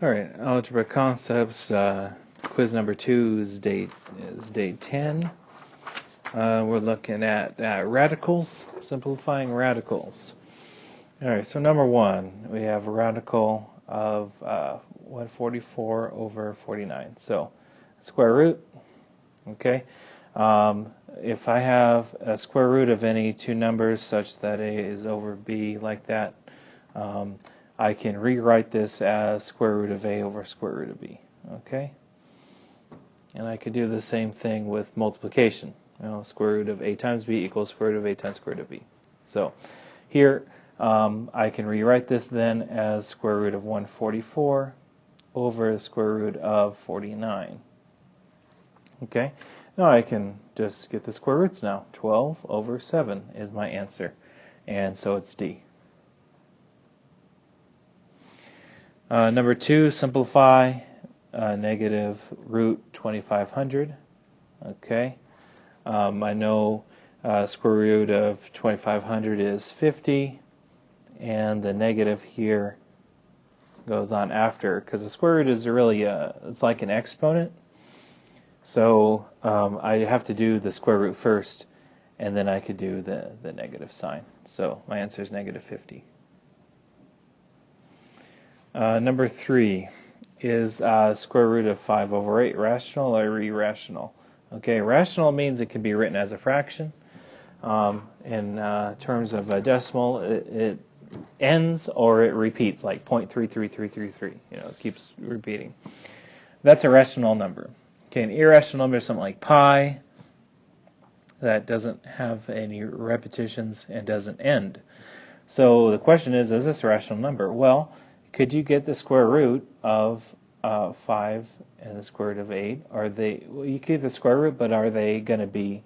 Alright, Algebra Concepts, quiz number 2 is day 10. We're looking at radicals, simplifying radicals. Alright, so number 1, we have a radical of 144 over 49. So, square root, okay? If I have a square root of any two numbers such that A is over B like that, I can rewrite this as square root of A over square root of B, okay? And I could do the same thing with multiplication. Square root of A times B equals square root of A times square root of B. So here I can rewrite this then as square root of 144 over square root of 49. Okay? Now I can just get the square roots now. 12 over 7 is my answer. And so it's D. Number 2, simplify negative root 2500. Okay, I know square root of 2500 is 50, and the negative here goes on after, because the square root is really it's like an exponent. So I have to do the square root first, and then I could do the negative sign. So my answer is negative 50. Number 3 is square root of 5 over 8, rational or irrational. Okay, rational means it can be written as a fraction. In terms of a decimal, it ends or it repeats, like 0.33333. It keeps repeating. That's a rational number. Okay, an irrational number is something like pi that doesn't have any repetitions and doesn't end. So the question is this a rational number? Well, could you get the square root of 5 and the square root of 8? Well, you could get the square root, but are they going to be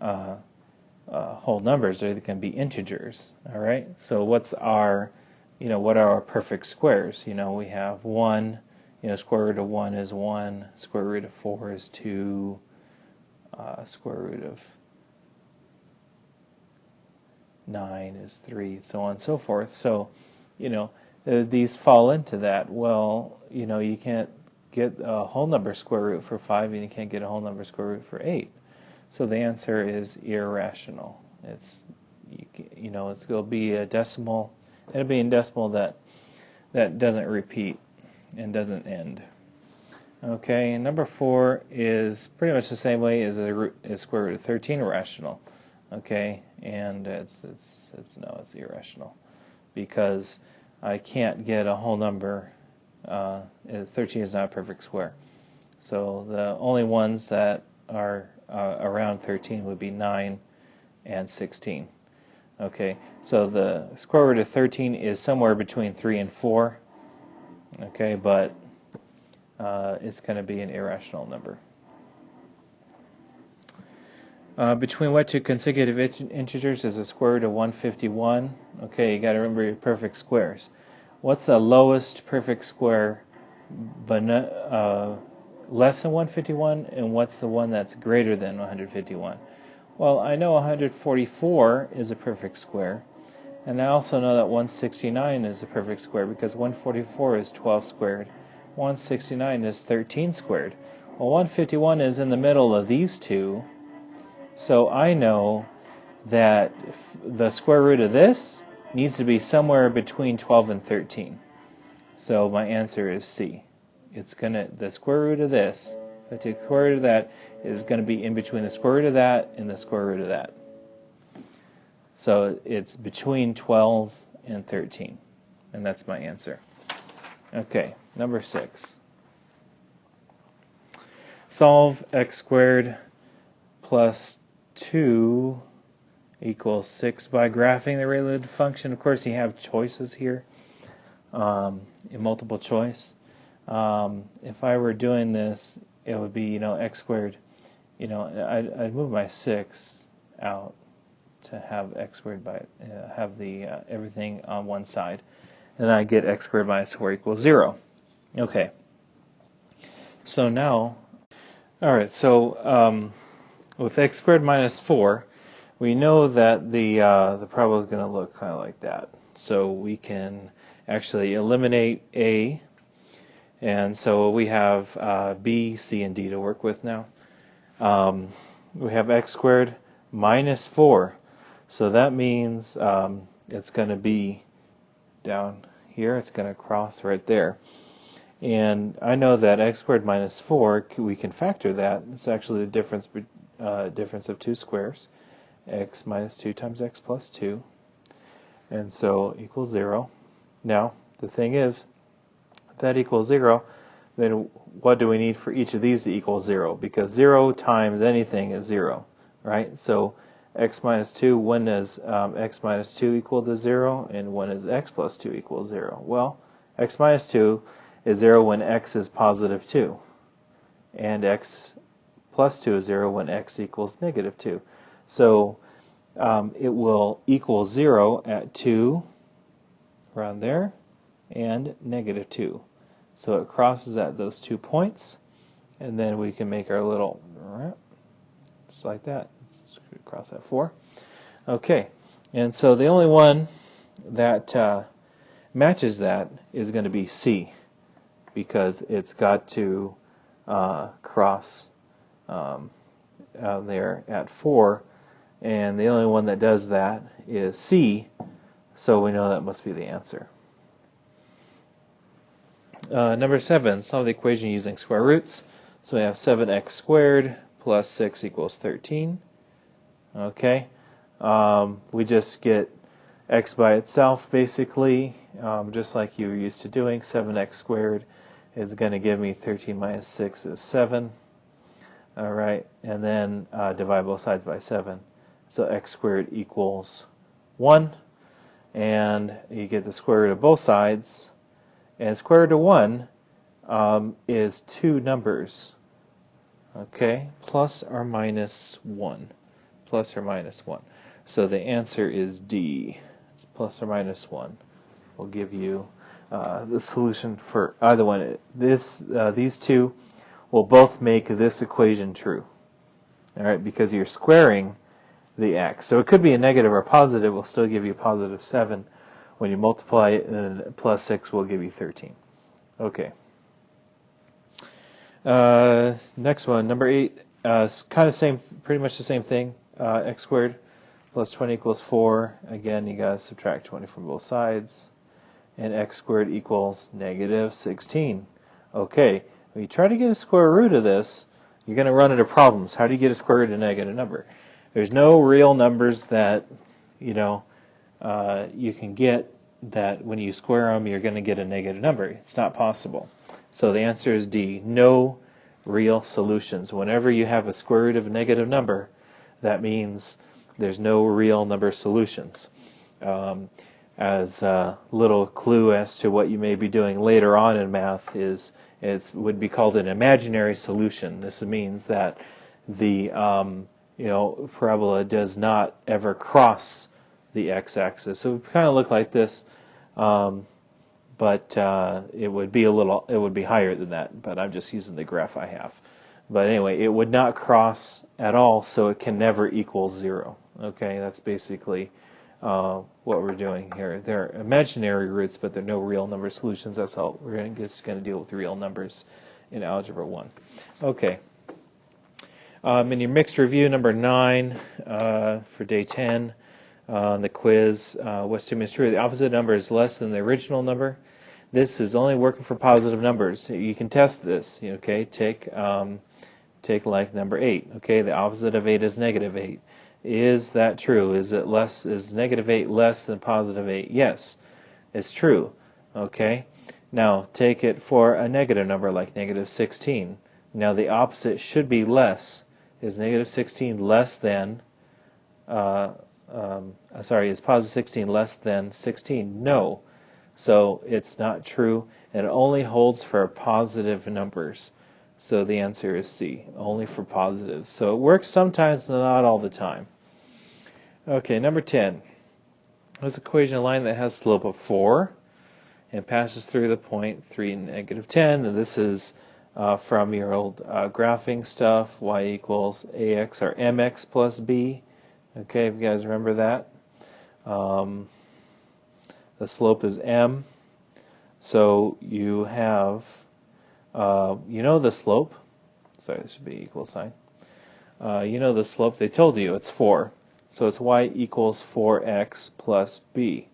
whole numbers? Are they going to be integers? All right. So what are our perfect squares? We have 1. Square root of 1 is 1. Square root of 4 is 2. Square root of 9 is 3. So on and so forth. So, these fall into that. Well, you can't get a whole number square root for 5, and you can't get a whole number square root for 8. So the answer is irrational. It'll be a decimal. It'll be in decimal that doesn't repeat and doesn't end. Okay, and number 4 is pretty much the same way as square root of 13, irrational. Okay, and it's irrational because I can't get a whole number. 13 is not a perfect square. So the only ones that are around 13 would be 9 and 16. Okay, so the square root of 13 is somewhere between 3 and 4. Okay, but it's going to be an irrational number. Between what two consecutive integers is the square root of 151? Okay, you got to remember your perfect squares. What's the lowest perfect square but less than 151, and what's the one that's greater than 151? Well, I know 144 is a perfect square, and I also know that 169 is a perfect square because 144 is 12 squared, 169 is 13 squared. Well, 151 is in the middle of these two, so I know that the square root of this needs to be somewhere between 12 and 13. So my answer is C. The square root of this, if I take the square root of that, is going to be in between the square root of that and the square root of that. So it's between 12 and 13. And that's my answer. Okay, number 6. Solve x squared plus 2 equals 6 by graphing the Raelynd function. Of course, you have choices here in multiple choice. If I were doing this, it would be x squared. I'd move my 6 out to have x squared by have the everything on one side, and I get x squared minus 4 equals 0. Okay. So now, all right. So with x squared minus 4. We know that the problem is going to look kind of like that. So we can actually eliminate A And so we have B, C, and D to work with now. We have x squared minus 4. So that means it's going to be down here. It's going to cross right there. And I know that x squared minus 4, we can factor that. It's actually the difference of two squares. X minus 2 times x plus 2. And so equals 0. Now, the thing is, if that equals 0, then what do we need for each of these to equal 0? Because 0 times anything is 0, right? So x minus 2, when does x minus 2 equal to 0? And when is x plus 2 equal to 0? Well, x minus 2 is 0 when x is positive 2. And x plus 2 is 0 when x equals negative 2. So it will equal 0 at 2, around there, and negative 2. So it crosses at those 2 points, and then we can make our little, just like that. Let's cross at 4. Okay, and so the only one that matches that is going to be C, because it's got to cross out there at 4, and the only one that does that is C, so we know that must be the answer. Number 7, solve the equation using square roots. So we have 7x squared plus 6 equals 13. Okay, we just get x by itself basically, just like you were used to doing. 7x squared is going to give me 13 minus 6 is 7. Alright, and then divide both sides by 7. So x squared equals 1. And you get the square root of both sides. And square root of 1 is two numbers. Okay, plus or minus 1. Plus or minus 1. So the answer is D. It's plus or minus 1. We'll give you the solution for either one. These two will both make this equation true. All right, because you're squaring the x. So it could be a negative or a positive. We'll still give you positive 7. When you multiply it, and plus 6 will give you 13. Okay. Next one, number 8. Kind of same, pretty much the same thing. X squared plus 20 equals 4. Again, you guys subtract 20 from both sides. And x squared equals negative 16. Okay, when you try to get a square root of this, you're going to run into problems. How do you get a square root of a negative number? There's no real numbers that, you can get that when you square them, you're going to get a negative number. It's not possible. So the answer is D, no real solutions. Whenever you have a square root of a negative number, that means there's no real number solutions. As a little clue as to what you may be doing later on in math would be called an imaginary solution. This means that the parabola does not ever cross the x-axis. So it would kind of look like this, but it would be higher than that. But I'm just using the graph I have. But anyway, it would not cross at all, so it can never equal 0. Okay, that's basically what we're doing here. They're imaginary roots, but they're no real number solutions. That's all. We're just going to deal with real numbers in Algebra 1. Okay. In your mixed review, number 9 for day 10 on the quiz, what statement is true? The opposite number is less than the original number. This is only working for positive numbers. You can test this. Okay, take like number 8. Okay, the opposite of 8 is negative 8. Is that true? Is negative 8 less than positive 8? Yes, it's true. Okay, now take it for a negative number like negative 16. Now the opposite should be less. Is negative 16 less than, is positive 16 less than 16? No. So it's not true. It only holds for positive numbers. So the answer is C, only for positives. So it works sometimes, not all the time. Okay, number 10. This equation, a line that has a slope of 4 and passes through the point 3, negative 10. And this is from your old graphing stuff, y equals ax or mx plus b. Okay, if you guys remember that. The slope is m. So you have You know the slope. Sorry, this should be equal sign. You know the slope. They told you it's 4. So it's y equals 4x plus b.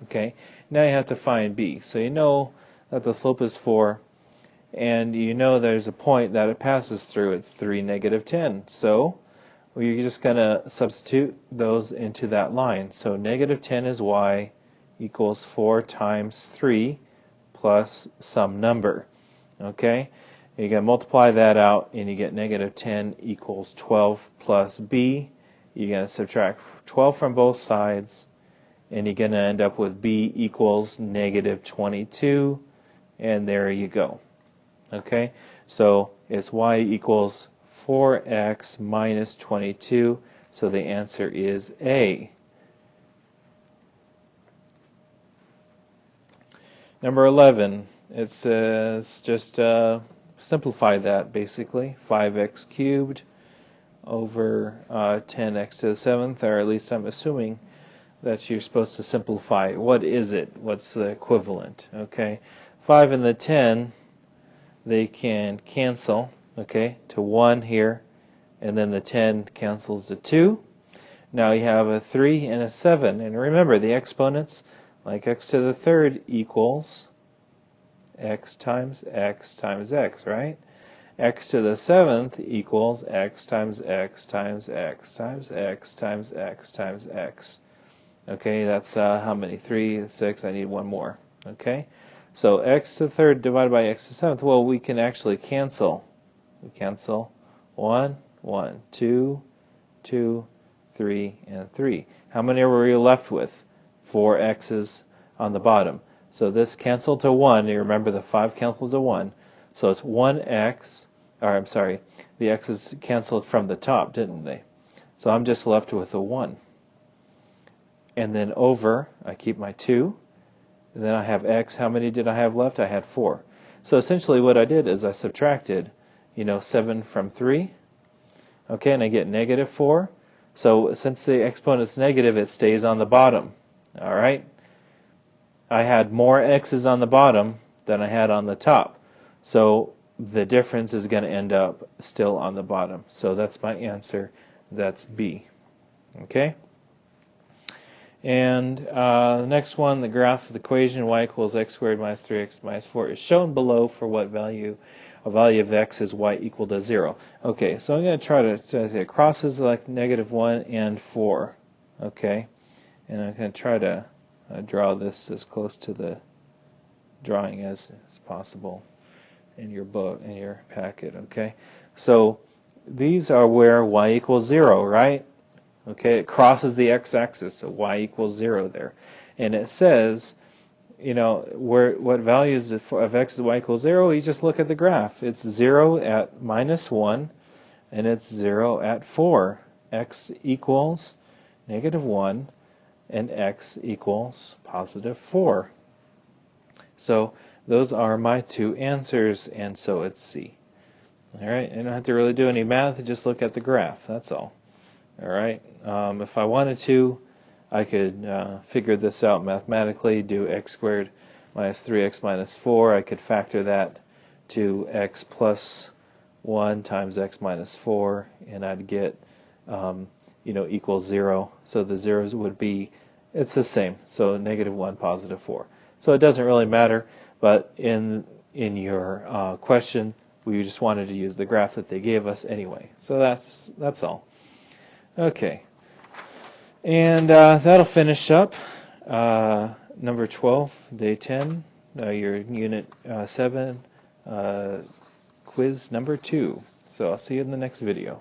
Okay, now you have to find b. So you know that the slope is 4, and you know there's a point that it passes through. It's 3, negative 10. So you're just going to substitute those into that line. So negative 10 is y equals 4 times 3 plus some number. Okay, you're going to multiply that out, and you get negative 10 equals 12 plus b. You're going to subtract 12 from both sides, and you're going to end up with b equals negative 22, and there you go. Okay, so it's y equals 4x minus 22, so the answer is A. Number 11, it says just simplify that basically. 5x cubed over 10x to the 7th, or at least I'm assuming that you're supposed to simplify. What is it? What's the equivalent? Okay, 5 and the 10, they can cancel, okay, to 1 here, and then the 10 cancels to 2. Now you have a 3 and a 7, and remember the exponents, like x to the 3rd equals x times x times x, right? X to the 7th equals x times x times x times x times x times x. Okay, that's how many? 3, 6, I need one more. Okay, so x to the 3rd divided by x to the 7th, well, we can actually cancel. We cancel 1, 1, 2, 2, 3, and 3. How many were we left with? 4 x's on the bottom. So this canceled to 1. You remember the 5 canceled to 1. So it's 1x, or I'm sorry, the x's canceled from the top, didn't they? So I'm just left with a 1. And then over, I keep my 2. And then I have x. How many did I have left? I had 4. So essentially what I did is I subtracted, 7 from 3. Okay, and I get negative 4. So since the exponent's negative, it stays on the bottom. All right? I had more x's on the bottom than I had on the top. So the difference is going to end up still on the bottom. So that's my answer. That's B. Okay? And the next one, the graph of the equation y equals x squared minus 3x minus 4 is shown below for what value. A value of x is y equal to 0. Okay, so I'm going to try to, it crosses like negative 1 and 4. Okay, and I'm going to try to draw this as close to the drawing as possible in your book, in your packet. Okay, so these are where y equals 0, right? Okay, it crosses the x-axis, so y equals 0 there. And it says, what values of x is y equals 0, you just look at the graph. It's 0 at minus 1, and it's 0 at 4. X equals negative 1, and x equals positive 4. So those are my two answers, and so it's C. All right, you don't have to really do any math, just look at the graph, that's all. All right, if I wanted to, I could figure this out mathematically, do x squared minus 3x minus 4. I could factor that to x plus 1 times x minus 4, and I'd get, equals 0. So the zeros would be, it's the same, so negative 1, positive 4. So it doesn't really matter, but in your question, we just wanted to use the graph that they gave us anyway. So that's all. Okay, and that'll finish up number 12, day 10, your unit 7, quiz number 2. So I'll see you in the next video.